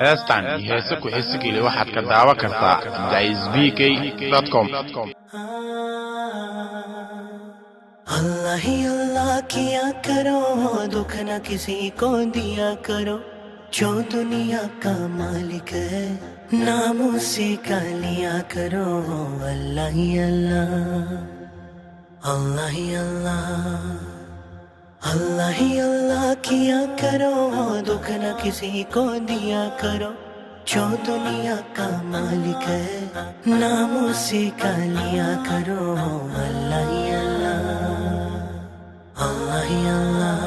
heestan iyo heese ku xisigeli waxaad ka daawan kartaa jaizbk.com. अल्लाह ही अल्लाह किया करो, दुख न किसी को दिया करो। जो दुनिया का मालिक है, नाम उसी का लिया करो। अल्लाह ही अल्लाह, अल्लाह ही अल्लाह, अल्लाह ही अल्लाह किया करो, दुख न किसी को दिया करो। जो दुनिया का मालिक है, नाम उसी का लिया करो। अल्लाह ही अल्लाह, Allah, Allah,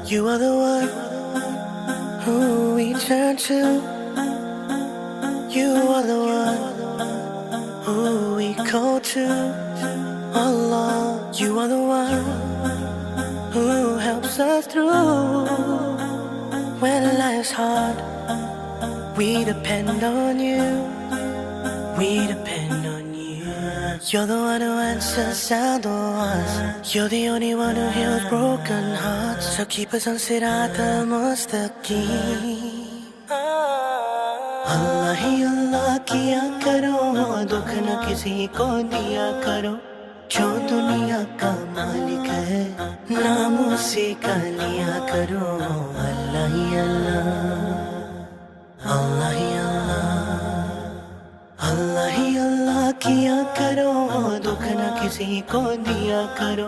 you are the one who we turn to. You are the one who we call to. Allah, you are the one who helps us through. When life's hard, we depend on you. We depend on you. You're the one who answers our du'as. You're the only one who heals broken hearts. So keep us on Sirat al-Mustaqim. Allah ही अल्लाह किया करो, दुख न किसी को दिया करो। जो दुनिया का मालिक है, नाम उसी का लिया करो। अल्लाह ही अल्लाह, अल्लाह ही अल्लाह, अल्लाह ही अल्लाह किया करो, दुख न किसी को दिया करो।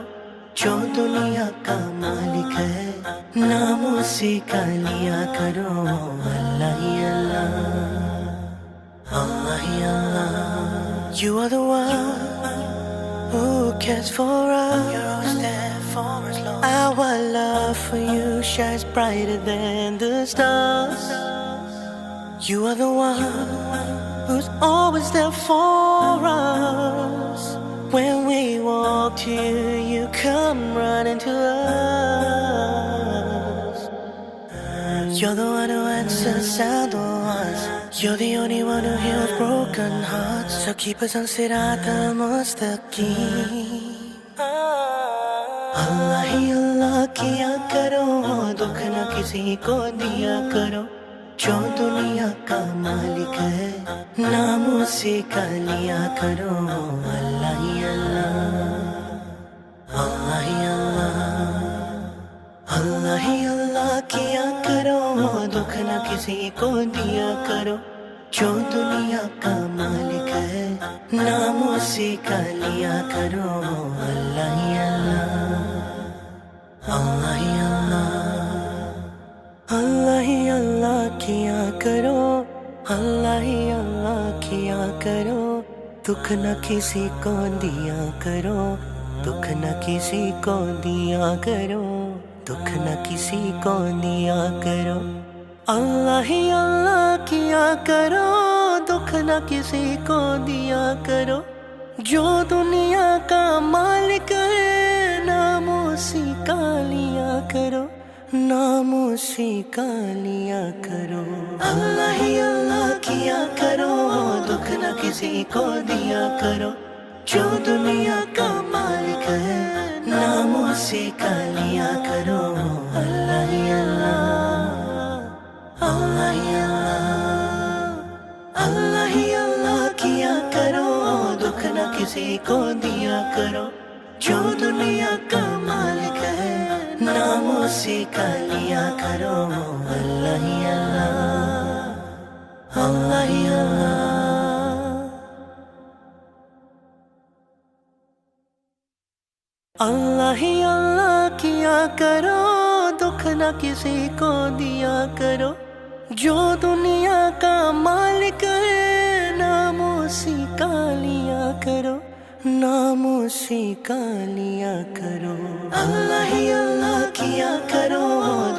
जो दुनिया का मालिक है, नाम उसी का लिया करो। अल्लाह ही अल्लाह, अल्लाह ही अल्लाह, you are the one who cares for us. You're always there for us, Lord. Our love for you shines brighter than the stars. You are the one who's always there for us. When we walk to you, you come running to us. You're the one who answers our du'as. You're the only one who heals broken hearts. So keep us on Sirat al-Mustaqim. Allah ही अल्लाह किया करो, दुख न किसी को दिया करो। जो दुनिया का मालिक है, नाम उसी का लिया करो। अल्लाह ही अल्लाह, अल्लाह ही अल्लाह, अल्लाह ही अल्लाह किया करो, दुख न किसी को दिया करो। जो दुनिया का मालिक है, नाम उसी का लिया करो। अल्लाह ही अल्लाह, अल्लाह ही अल्लाह, अल्लाह ही अल्लाह किया करो। अल्लाह ही अल्लाह किया करो, दुख न किसी को दिया करो। दुख न किसी को दिया करो, दुख न किसी को दिया करो। अल्लाह ही अल्लाह किया करो, दुख न किसी को दिया करो। जो दुनिया का मालिक है, नाम उसी का लिया करो। नाम उसी का लिया करो। अल्लाह ही अल्लाह किया करो, दुख न किसी को दिया करो। जो दुनिया का मालिक है, नाम उसी का लिया करो। अल्लाह ही अल्लाह, अल्लाह ही अल्लाह, अल्लाह ही अल्लाह किया करो, दुख न किसी को दिया करो। जो दुनिया का मालिक है, नाम उसी का लिया करो। अल्लाह ही अल्लाह, अल्लाह ही अल्लाह। अल्लाह ही अल्लाह किया करो, दुख न किसी को दिया करो। जो दुनिया का मालिक है, नाम उसी का लिया करो। नाम उसी का लिया करो। अल्लाह ही अल्लाह किया करो,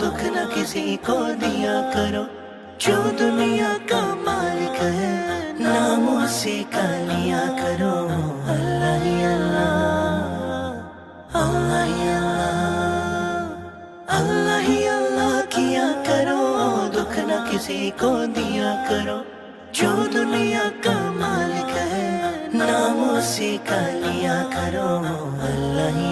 दुख न किसी को दिया करो। जो दुनिया का मालिक है, नाम उसी का लिया करो। अल्लाह ही अल्लाह, अल्लाह ही अल्लाह, अल्लाह ही अल्लाह किया करो, दुख न किसी को दिया करो। जो दुनिया का मालिक है, नाम उसी का लिया करो। अल्लाह ही